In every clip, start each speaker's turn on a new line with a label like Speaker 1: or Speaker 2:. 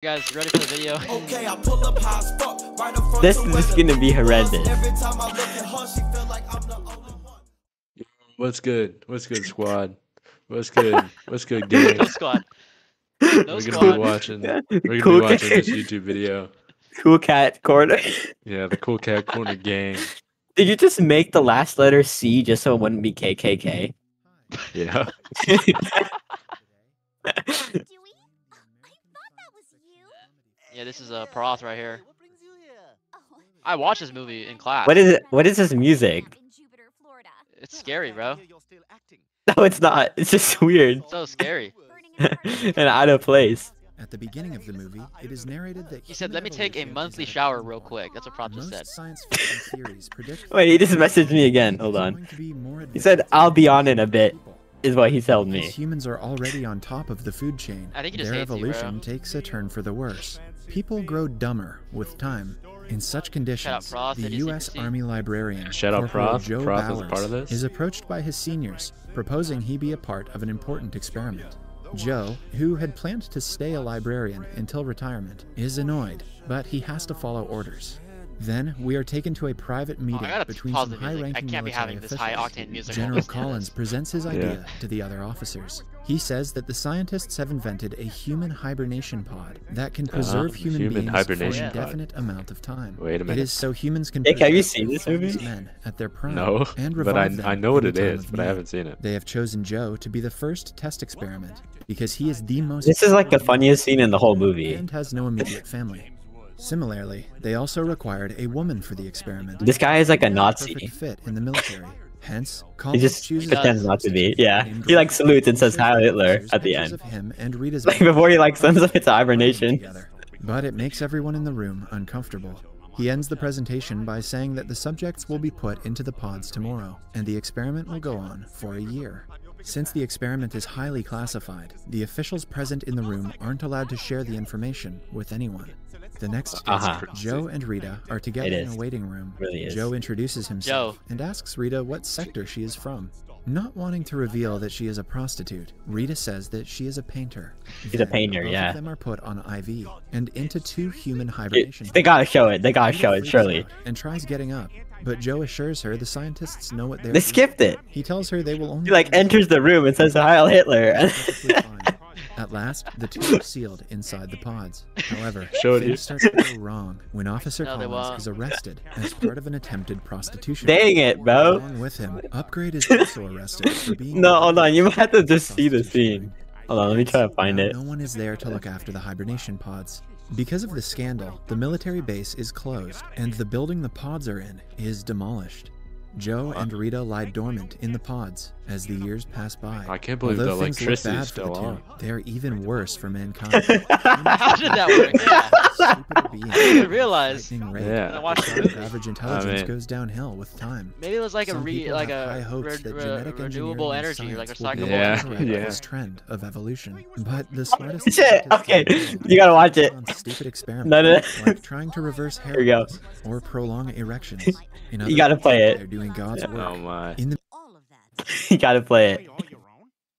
Speaker 1: You guys ready for the video?
Speaker 2: Okay, I pull up high as fuck, right in front
Speaker 3: This
Speaker 2: of
Speaker 3: is gonna be horrendous.
Speaker 2: Every time I look at her, she feel like I'm the only one.
Speaker 4: What's good? What's good, squad? What's good? What's good, gang?
Speaker 1: No squad. No
Speaker 4: We're
Speaker 1: squad.
Speaker 4: gonna be watching. We're gonna
Speaker 3: Cool
Speaker 4: be watching
Speaker 3: cat.
Speaker 4: this YouTube video.
Speaker 3: Cool cat corner.
Speaker 4: Yeah, the Cool Cat Corner gang.
Speaker 3: Did you just make the last letter C just so it wouldn't be KKK?
Speaker 4: Yeah.
Speaker 1: Yeah, this is a Proth right here. I watched this movie in class.
Speaker 3: What is it? What is this music?
Speaker 1: It's scary, bro.
Speaker 3: No, it's not. It's just weird
Speaker 1: So scary.
Speaker 3: and out of place.
Speaker 5: At the beginning of the movie, it is narrated that
Speaker 1: He said,
Speaker 5: human
Speaker 1: "Let me take a
Speaker 5: evolution is
Speaker 1: monthly
Speaker 5: at a
Speaker 1: shower
Speaker 5: turning
Speaker 1: real
Speaker 5: point.
Speaker 1: quick." That's what Proth just
Speaker 5: Most
Speaker 1: said.
Speaker 5: science fiction theories predict
Speaker 3: Wait, he just messaged me again. Hold on. He said, "I'll be on in a bit," is what he told me.
Speaker 5: Because humans are already on top of the food chain.
Speaker 1: I think he just
Speaker 5: Their
Speaker 1: hates you,
Speaker 5: evolution
Speaker 1: bro.
Speaker 5: takes a turn for the worse. People grow dumber with time. In such conditions,
Speaker 1: Proth,
Speaker 5: the U.S.
Speaker 1: IDIOCRACY.
Speaker 5: Army librarian,
Speaker 4: Shout out
Speaker 5: Corporal
Speaker 4: Proth.
Speaker 5: Joe
Speaker 4: Proth is
Speaker 5: Bowers,
Speaker 4: part of this?
Speaker 5: is approached by his seniors, proposing he be a part of an important experiment. Joe, who had planned to stay a librarian until retirement, is annoyed, but he has to follow orders. Then we are taken to a private meeting
Speaker 1: I gotta
Speaker 5: between
Speaker 1: pause
Speaker 5: some
Speaker 1: the music. I
Speaker 5: high-ranking
Speaker 1: can't be
Speaker 5: military
Speaker 1: having this
Speaker 5: officials.
Speaker 1: high-octane music.
Speaker 5: General Collins presents his idea
Speaker 4: Yeah.
Speaker 5: to the other officers. He says that the scientists have invented a human hibernation pod that can preserve human
Speaker 4: human
Speaker 5: beings
Speaker 4: hibernation
Speaker 5: for an
Speaker 4: pod.
Speaker 5: indefinite amount of time.
Speaker 4: Wait a
Speaker 5: It
Speaker 4: minute.
Speaker 5: is so humans can
Speaker 3: Nick, have you
Speaker 5: preserve
Speaker 3: seen this
Speaker 5: these
Speaker 3: movie?
Speaker 5: men at their prime
Speaker 4: No,
Speaker 5: and
Speaker 4: but
Speaker 5: revive them
Speaker 4: I know what
Speaker 5: in
Speaker 4: it
Speaker 5: the time
Speaker 4: is,
Speaker 5: of
Speaker 4: but I
Speaker 5: need.
Speaker 4: haven't seen it.
Speaker 5: They have chosen Joe to be the first test experiment because he is the most
Speaker 3: This is like the funniest scene in the whole movie.
Speaker 5: and has no immediate family. Similarly, they also required a woman for the experiment.
Speaker 3: This guy is like a
Speaker 5: Perfect
Speaker 3: Nazi.
Speaker 5: fit in the military. Hence,
Speaker 3: He
Speaker 5: Collins
Speaker 3: just
Speaker 5: chooses
Speaker 3: pretends not to be. Yeah, he like salutes and says "Heil Hitler" at the
Speaker 5: Pictures
Speaker 3: end.
Speaker 5: of him and Rita's
Speaker 3: Like before he like sends up into hibernation.
Speaker 5: together. But it makes everyone in the room uncomfortable. He ends the presentation by saying that the subjects will be put into the pods tomorrow, and the experiment will go on for a year. Since the experiment is highly classified, the officials present in the room aren't allowed to share the information with anyone. The next day, Joe and Rita are together
Speaker 3: It
Speaker 5: in a
Speaker 3: is.
Speaker 5: waiting room.
Speaker 3: Really is.
Speaker 5: Joe introduces himself and asks Rita what sector she is from. Not wanting to reveal that she is a prostitute, Rita says that she is a painter.
Speaker 3: She's a painter,
Speaker 5: Both
Speaker 3: yeah.
Speaker 5: of them are put on IV and into two human hibernation.
Speaker 3: They gotta show it. They gotta show it.
Speaker 5: Rita
Speaker 3: Surely.
Speaker 5: freaks out and tries getting up, but Joe assures her the scientists know what they're
Speaker 3: They
Speaker 5: doing.
Speaker 3: skipped it.
Speaker 5: He tells her they will only
Speaker 3: He like enters the room and says "Heil Hitler."
Speaker 5: perfectly fine. At last, the two are sealed inside the pods. However,
Speaker 4: Show it here.
Speaker 5: things start to go wrong when Officer
Speaker 1: No, they
Speaker 5: Collins
Speaker 1: won't.
Speaker 5: is arrested as part of an attempted prostitution.
Speaker 3: Dang it, bro.
Speaker 5: Along with him, Upgrade is also arrested for being.
Speaker 3: No, hold on. You might have to just see the scene. Hold on. Let me try to find
Speaker 5: Now,
Speaker 3: it.
Speaker 5: no one is there to look after the hibernation pods. Because of the scandal, the military base is closed, and the building the pods are in is demolished. Joe and Rita lie dormant in the pods as the years pass by.
Speaker 4: I can't believe the
Speaker 5: Although things look
Speaker 4: electricity
Speaker 5: bad
Speaker 4: is
Speaker 5: for the
Speaker 4: still
Speaker 5: two,
Speaker 4: on.
Speaker 5: they are even worse for mankind.
Speaker 1: How did that work? Yeah.
Speaker 5: Stupider beings.
Speaker 1: I didn't realize.
Speaker 5: Lightning rate.
Speaker 4: Yeah.
Speaker 1: I watched the
Speaker 5: Average
Speaker 1: movie.
Speaker 5: average intelligence
Speaker 4: mean-
Speaker 5: goes downhill with time.
Speaker 1: Maybe it was like
Speaker 5: Some people
Speaker 1: like
Speaker 5: have high
Speaker 1: a
Speaker 5: hopes that genetic
Speaker 1: renewable
Speaker 5: engineering and
Speaker 1: energy, like
Speaker 5: science will
Speaker 1: recyclable
Speaker 5: be
Speaker 4: Yeah,
Speaker 1: energy.
Speaker 5: able to correct
Speaker 4: yeah.
Speaker 5: this trend of evolution. But the smartest
Speaker 3: Shit.
Speaker 5: scientists
Speaker 3: Okay.
Speaker 5: in the world
Speaker 3: You gotta watch it.
Speaker 5: on stupid experiments,
Speaker 3: No, no.
Speaker 5: like trying to reverse hair
Speaker 3: Here we go.
Speaker 5: loss or prolong erections. In
Speaker 3: You gotta
Speaker 5: words,
Speaker 3: play it.
Speaker 5: They're doing God's work.
Speaker 4: Oh my.
Speaker 5: In the
Speaker 6: All of that.
Speaker 3: You gotta play it.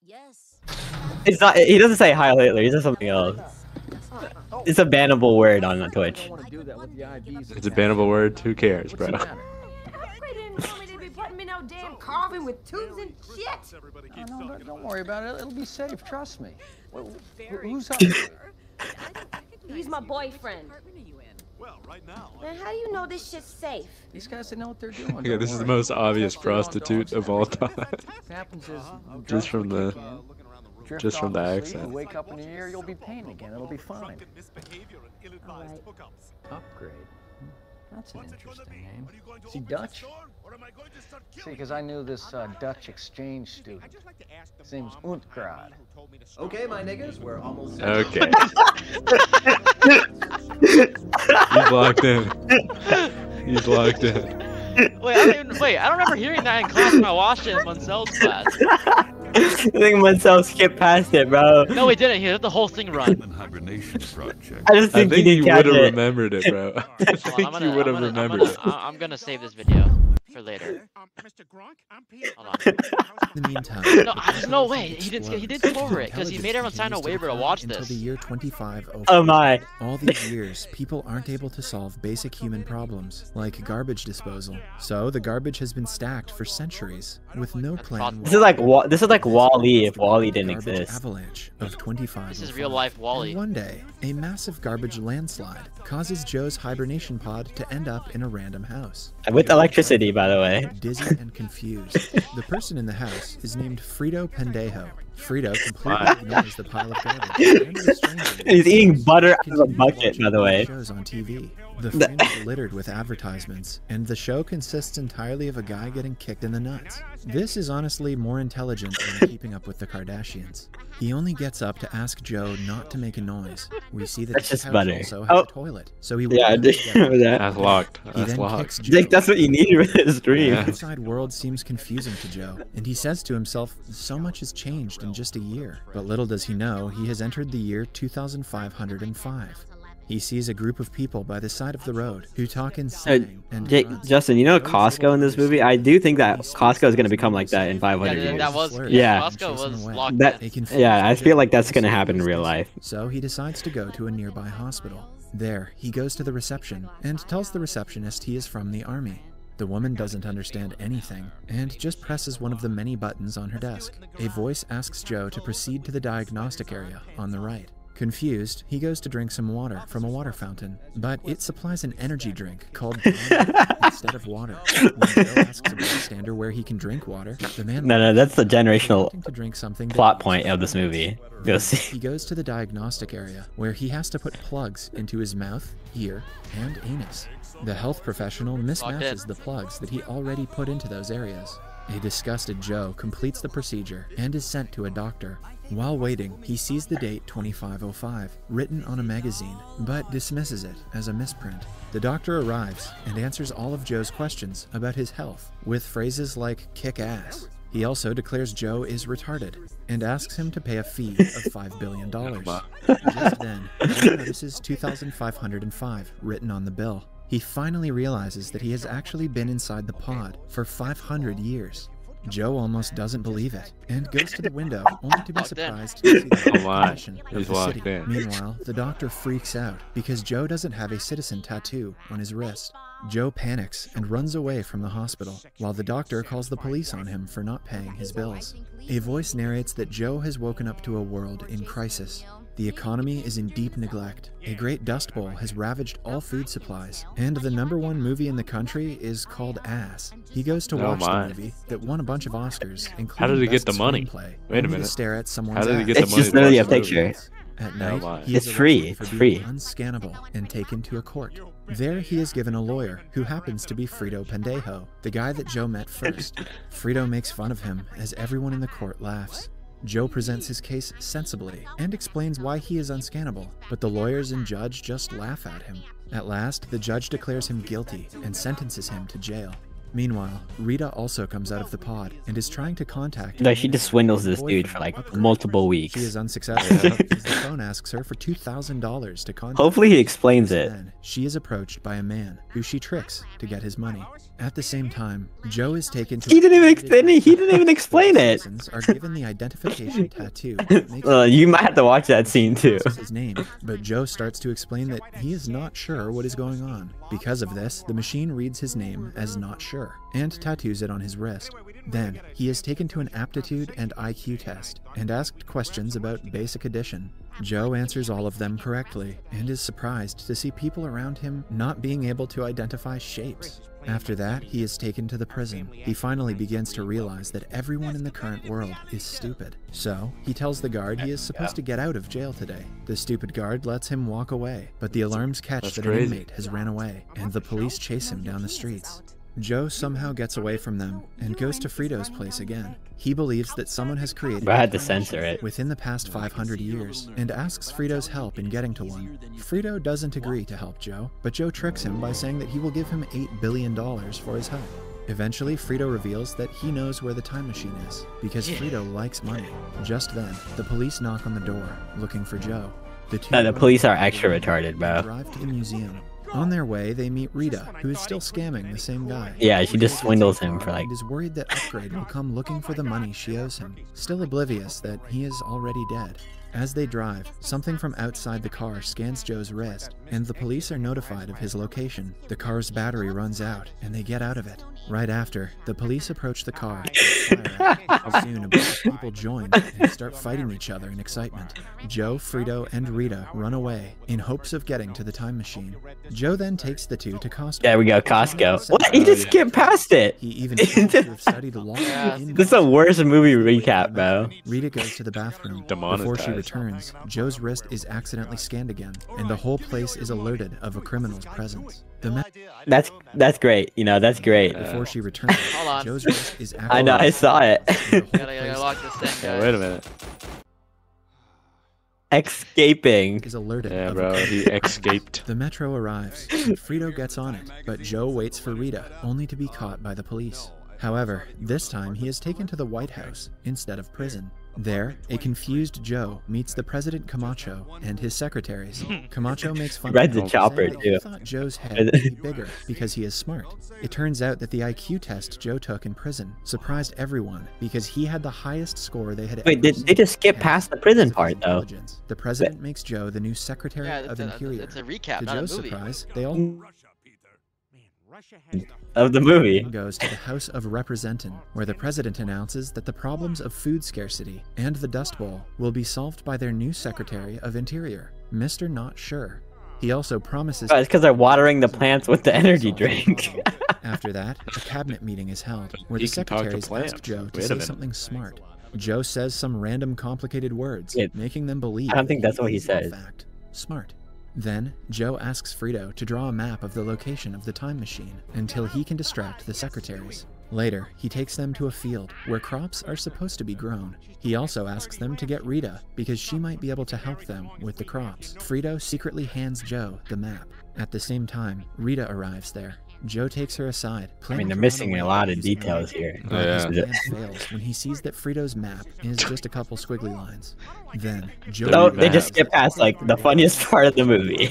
Speaker 6: Yes.
Speaker 3: It's not. He doesn't say "Heil Hitler." He says something else. It's a bannable word on Twitch.
Speaker 4: It's a bannable word. Who cares, bro?
Speaker 7: They didn't tell me they'd be putting me no damn carving with tubes and shit.
Speaker 8: Oh, no, don't worry about it. It'll be safe. Trust me. Who's up?
Speaker 7: He's my boyfriend. Man, how do you know this shit's safe?
Speaker 8: These guys, they know what they're doing.
Speaker 4: Okay, this is the most obvious prostitute of all time.
Speaker 8: What happens is, you
Speaker 4: Just
Speaker 8: drop
Speaker 4: from
Speaker 8: the
Speaker 4: the-
Speaker 8: kick in, drift
Speaker 4: just from
Speaker 8: off
Speaker 4: the
Speaker 8: to sleep,
Speaker 4: accent.
Speaker 8: You wake up in the air, you'll be paying again. It'll be fine.
Speaker 7: Alright.
Speaker 8: Upgrade. That's an interesting name. Is he Dutch? See, because I knew this Dutch exchange student. His name's Untgrad.
Speaker 9: Okay, my niggas, we're almost.
Speaker 4: Okay. He's locked in. He's locked in.
Speaker 1: Wait, I don't remember hearing that in class when I watched it in Munsel's class.
Speaker 3: I think Mansell skipped past it, bro.
Speaker 1: No, he didn't. He let the whole thing run.
Speaker 10: Hibernation project.
Speaker 3: I just
Speaker 4: I
Speaker 3: think
Speaker 4: think
Speaker 3: he
Speaker 4: you
Speaker 3: didn't
Speaker 4: would
Speaker 3: catch
Speaker 4: have
Speaker 3: it.
Speaker 4: remembered it, bro. I
Speaker 1: Hold on,
Speaker 4: think you would have remembered it.
Speaker 1: I'm gonna save this video. for later. Hold on.
Speaker 5: In the meantime,
Speaker 1: No, there's no way. He did come over it because he made everyone sign a waiver to watch
Speaker 5: until
Speaker 1: this.
Speaker 5: the year 2505.
Speaker 3: Oh my.
Speaker 5: All these years, people aren't able to solve basic human problems, like garbage disposal. So the garbage has been stacked for centuries, with no plan.
Speaker 3: This is like Wall-E if Wall-E didn't
Speaker 5: Garbage
Speaker 3: exist.
Speaker 5: avalanche of 25.
Speaker 1: This is real life Wall-E.
Speaker 5: One day, a massive garbage landslide causes Joe's hibernation pod to end up in a random house.
Speaker 3: With electricity, by the way.
Speaker 5: Dizzy and confused. The person in the house is named Frito Pendejo. Frito completely ignores the pile of garbage. And the stranger
Speaker 3: He's eating butter out of a bucket, by the way.
Speaker 5: Shows on TV. The frame is littered with advertisements, and the show consists entirely of a guy getting kicked in the nuts. This is honestly more intelligent than Keeping Up with the Kardashians. He only gets up to ask Joe not to make a noise. We see that
Speaker 3: That's
Speaker 5: his
Speaker 3: just
Speaker 5: house
Speaker 3: butter.
Speaker 5: also has
Speaker 3: Oh.
Speaker 5: a toilet, so he
Speaker 3: Yeah, I
Speaker 5: won't
Speaker 3: did
Speaker 5: get
Speaker 3: remember that.
Speaker 4: That's locked.
Speaker 5: He
Speaker 4: That's
Speaker 5: then
Speaker 4: locked.
Speaker 5: kicks Joe.
Speaker 3: Jake, that's what you needed for this dream.
Speaker 5: The outside world seems confusing to Joe, and he says to himself, so much has changed in just a year. But little does he know, he has entered the year 2505. He sees a group of people by the side of the road who talk in slang and
Speaker 3: Jake,
Speaker 5: grunts.
Speaker 3: Justin, you know Costco in this movie? I do think that Costco is going to become like that in 500
Speaker 1: Yeah,
Speaker 3: years.
Speaker 1: that was
Speaker 3: Yeah.
Speaker 1: Costco was locked
Speaker 3: That,
Speaker 1: in.
Speaker 3: yeah, I feel like that's going to happen in real life.
Speaker 5: So he decides to go to a nearby hospital. There, he goes to the reception and tells the receptionist he is from the army. The woman doesn't understand anything and just presses one of the many buttons on her desk. A voice asks Joe to proceed to the diagnostic area on the right. Confused, he goes to drink some water from a water fountain, but it supplies an energy drink called Prana instead of water. When Joe asks a bystander where he can drink water, the man
Speaker 3: No, that's the generational
Speaker 5: wanting to drink something
Speaker 3: plot point of this movie. Go see.
Speaker 5: He goes to the diagnostic area, where he has to put plugs into his mouth, ear, and anus. The health professional mismatches the plugs that he already put into those areas. A disgusted Joe completes the procedure and is sent to a doctor. While waiting, he sees the date 2505 written on a magazine, but dismisses it as a misprint. The doctor arrives and answers all of Joe's questions about his health with phrases like kick ass. He also declares Joe is retarded and asks him to pay a fee of $5 billion. Just then, Joe notices 2505 written on the bill. He finally realizes that he has actually been inside the pod for 500 years. Joe almost doesn't believe it and goes to the window only to be surprised to see the condition of the city. Meanwhile, the doctor freaks out because Joe doesn't have a citizen tattoo on his wrist. Joe panics and runs away from the hospital, while the doctor calls the police on him for not paying his bills. A voice narrates that Joe has woken up to a world in crisis. The economy is in deep neglect. A great dust bowl has ravaged all food supplies, and the #1 movie in the country is called Ass. He goes to watch the movie that won a bunch of Oscars, including
Speaker 4: How did he get
Speaker 5: Best
Speaker 4: the money?
Speaker 5: Screenplay,
Speaker 4: Wait a
Speaker 5: only to
Speaker 4: minute.
Speaker 5: stare at someone's
Speaker 4: How did he
Speaker 5: ass.
Speaker 4: get the
Speaker 3: It's
Speaker 4: money?
Speaker 3: just
Speaker 4: to
Speaker 3: literally a
Speaker 4: watch the movie?
Speaker 3: picture.
Speaker 5: At night, he
Speaker 3: It's
Speaker 5: is
Speaker 3: free.
Speaker 5: arrested for
Speaker 3: It's
Speaker 5: being
Speaker 3: free.
Speaker 5: unscannable and taken to a court. There, he is given a lawyer who happens to be Frito Pendejo, the guy that Joe met first. Frito makes fun of him as everyone in the court laughs. Joe presents his case sensibly and explains why he is unscannable, but the lawyers and judge just laugh at him. At last, the judge declares him guilty and sentences him to jail. Meanwhile, Rita also comes out of the pod and is trying to contact
Speaker 3: No, she just swindles this dude for like multiple weeks.
Speaker 5: She is unsuccessful because the phone asks her for $2,000 to contact.
Speaker 3: Hopefully he explains it.
Speaker 5: Then, she is approached by a man who she tricks to get his money. At the same time, Joe is taken to.
Speaker 3: He didn't even explain it.
Speaker 5: Citizens are given the identification tattoo. that makes
Speaker 3: You might have to watch that scene too.
Speaker 5: his name, but Joe starts to explain that he is not sure what is going on. Because of this, the machine reads his name as not sure and tattoos it on his wrist. Then, he is taken to an aptitude and IQ test and asked questions about basic addition. Joe answers all of them correctly and is surprised to see people around him not being able to identify shapes. After that, he is taken to the prison. He finally begins to realize that everyone in the current world is stupid. So, he tells the guard he is supposed to get out of jail today. The stupid guard lets him walk away, but the alarms catch that an inmate has ran away, and the police chase him down the streets. Joe somehow gets away from them and goes to Frito's place again. He believes that someone has created
Speaker 3: But I had to censor it.
Speaker 5: within the past 500 years and asks Frito's help in getting to one. Frito doesn't agree to help Joe, but Joe tricks him by saying that he will give him $8 billion for his help. Eventually, Frito reveals that he knows where the time machine is, because Frito likes money. Just then, the police knock on the door, looking for Joe. The
Speaker 3: The police are extra retarded, bro.
Speaker 5: Arrive to the museum. On their way, they meet Rita, who is still scamming the same guy.
Speaker 3: Yeah, she just swindles him for like...
Speaker 5: And is worried that Upgrade will come looking for the money she owes him, still oblivious that he is already dead. As they drive, something from outside the car scans Joe's wrist, and the police are notified of his location. The car's battery runs out, and they get out of it. Right after, the police approach the car and fire at it. Soon, a bunch of people join and start fighting each other in excitement. Joe, Frito, and Rita run away in hopes of getting to the time machine. Joe then takes the two to Costco.
Speaker 3: There we go, Costco. What? He just skipped past it.
Speaker 5: He even seems to have studied law.
Speaker 3: This is the worst movie recap, bro.
Speaker 5: Rita goes to the bathroom. Before she returns, Joe's wrist is accidentally scanned again, and the whole place is alerted of a criminal's presence.
Speaker 3: That's great. You know, that's great.
Speaker 5: Before she returns, Joe's wrist is activated.
Speaker 3: I know, I saw it.
Speaker 1: Gotta lock this thing, guys.
Speaker 4: Wait a minute.
Speaker 3: Escaping.
Speaker 5: Is alerted.
Speaker 4: Yeah, bro, he escaped.
Speaker 5: The metro arrives, and Frito gets on it, but Joe waits for Rita, only to be caught by the police. However, this time he is taken to the White House instead of prison. There, a confused Joe meets the President Camacho and his secretaries. Camacho makes fun of him, saying that he thought Joe's head would be bigger because he is smart. It turns out that the IQ test Joe took in prison surprised everyone because he had the highest score they had ever seen.
Speaker 3: Wait, they just skip past the prison part, though.
Speaker 5: The president makes Joe the new Secretary of Interior.
Speaker 1: It's a recap,
Speaker 5: to
Speaker 1: not
Speaker 5: Joe's
Speaker 1: a movie.
Speaker 5: surprise, they all
Speaker 3: of the movie
Speaker 5: goes to the House of Representatives, where the president announces that the problems of food scarcity and the Dust Bowl will be solved by their new Secretary of Interior, Mr. Not Sure. He also promises...
Speaker 3: it's because they're watering the plants with the energy drink.
Speaker 5: After that, a cabinet meeting is held, where the secretaries ask Joe to say something smart. Joe says some random complicated words, making them believe...
Speaker 3: I don't think that's what he says.
Speaker 5: Fact, smart. Then, Joe asks Frito to draw a map of the location of the time machine until he can distract the secretaries. Later, he takes them to a field where crops are supposed to be grown. He also asks them to get Rita because she might be able to help them with the crops. Frito secretly hands Joe the map. At the same time, Rita arrives there. Joe takes her aside.
Speaker 3: I mean, they're missing a lot of details here.
Speaker 5: His plan fails when he sees that Frito's map is just a couple squiggly lines. Then, Joe...
Speaker 3: they just skip past, like, the funniest part of the movie.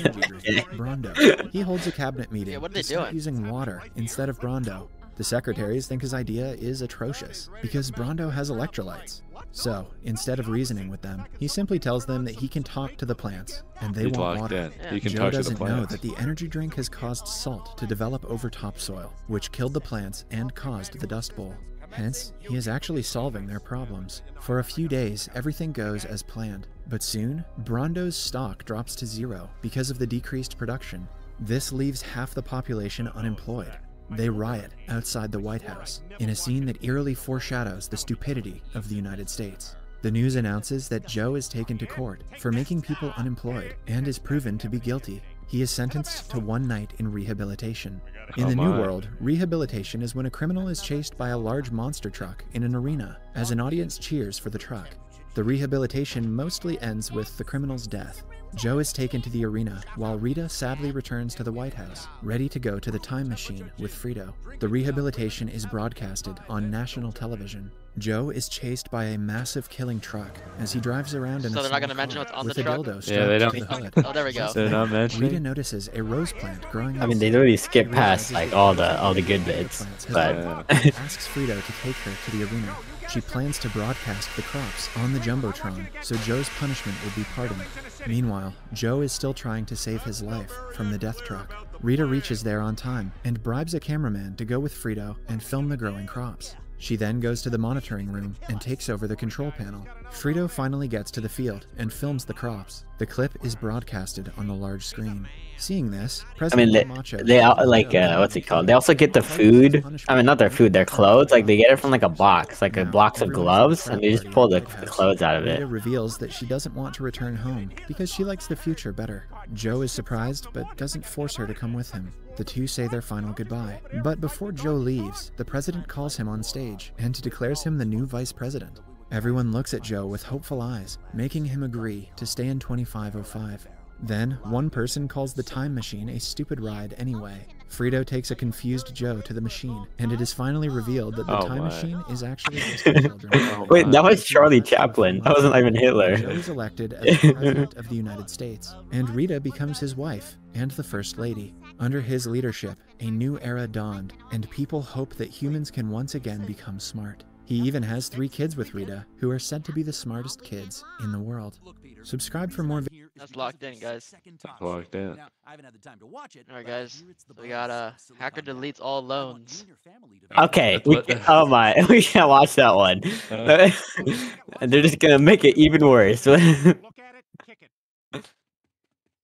Speaker 5: Brondo. He holds a cabinet meeting
Speaker 1: what are they
Speaker 5: to start
Speaker 1: doing?
Speaker 5: using water instead of Brondo. The secretaries think his idea is atrocious because Brondo has electrolytes. So, instead of reasoning with them, he simply tells them that he can talk to the plants, and they want water.
Speaker 4: He can
Speaker 5: Joe
Speaker 4: talk to the
Speaker 5: doesn't know
Speaker 4: plants.
Speaker 5: that the energy drink has caused salt to develop over topsoil, which killed the plants and caused the Dust Bowl. Hence, he is actually solving their problems. For a few days, everything goes as planned, but soon, Brondo's stock drops to zero because of the decreased production. This leaves half the population unemployed. They riot outside the White House, in a scene that eerily foreshadows the stupidity of the United States. The news announces that Joe is taken to court for making people unemployed and is proven to be guilty. He is sentenced to 1 night in rehabilitation. In the New World, rehabilitation is when a criminal is chased by a large monster truck in an arena as an audience cheers for the truck. The rehabilitation mostly ends with the criminal's death. Joe is taken to the arena, while Rita sadly returns to the White House, ready to go to the time machine with Frito. The rehabilitation is broadcasted on national television. Joe is chased by a massive killing truck as he drives around in a
Speaker 1: they're not gonna mention what's on
Speaker 5: with
Speaker 1: the
Speaker 5: a
Speaker 1: truck?
Speaker 5: dildo
Speaker 4: Yeah, they
Speaker 5: strapped
Speaker 4: don't.
Speaker 5: to the hood.
Speaker 1: Oh, there we go.
Speaker 4: They're not mentioning.
Speaker 5: Rita notices a rose plant growing.
Speaker 3: I mean, they literally skip past, like, all the good bits, but...
Speaker 5: asks Frito to take her to the arena. She plans to broadcast the crops on the Jumbotron, so Joe's punishment will be pardoned. Meanwhile, Joe is still trying to save his life from the death truck. Rita reaches there on time and bribes a cameraman to go with Frito and film the growing crops. She then goes to the monitoring room and takes over the control panel. Frito finally gets to the field and films the crops. The clip is broadcasted on the large screen. Seeing this, President Camacho...
Speaker 3: they like, what's it called? They also get the food. I mean, not their food, their clothes. Like, they get it from, like, a box, like a box of gloves, and they just pull the clothes out of it.
Speaker 5: Rita reveals that she doesn't want to return home because she likes the future better. Joe is surprised, but doesn't force her to come with him. The two say their final goodbye. But before Joe leaves, the president calls him on stage and declares him the new vice president. Everyone looks at Joe with hopeful eyes, making him agree to stay in 2505. Then, one person calls the time machine a stupid ride anyway. Frito takes a confused Joe to the machine, and it is finally revealed that the time machine is actually just for children.
Speaker 3: Wait, that was Charlie Chaplin. That wasn't even Hitler.
Speaker 5: Joe is elected as the President of the United States, and Rita becomes his wife and the First Lady. Under his leadership, a new era dawned, and people hope that humans can once again become smart. He even has 3 kids with Rita, who are said to be the smartest kids in the world. Subscribe for more videos.
Speaker 1: That's locked in, guys.
Speaker 4: Locked in.
Speaker 1: Alright, guys. So we got hacker deletes all loans.
Speaker 3: Okay, oh my, we can't watch that one. And they're just gonna make it even worse.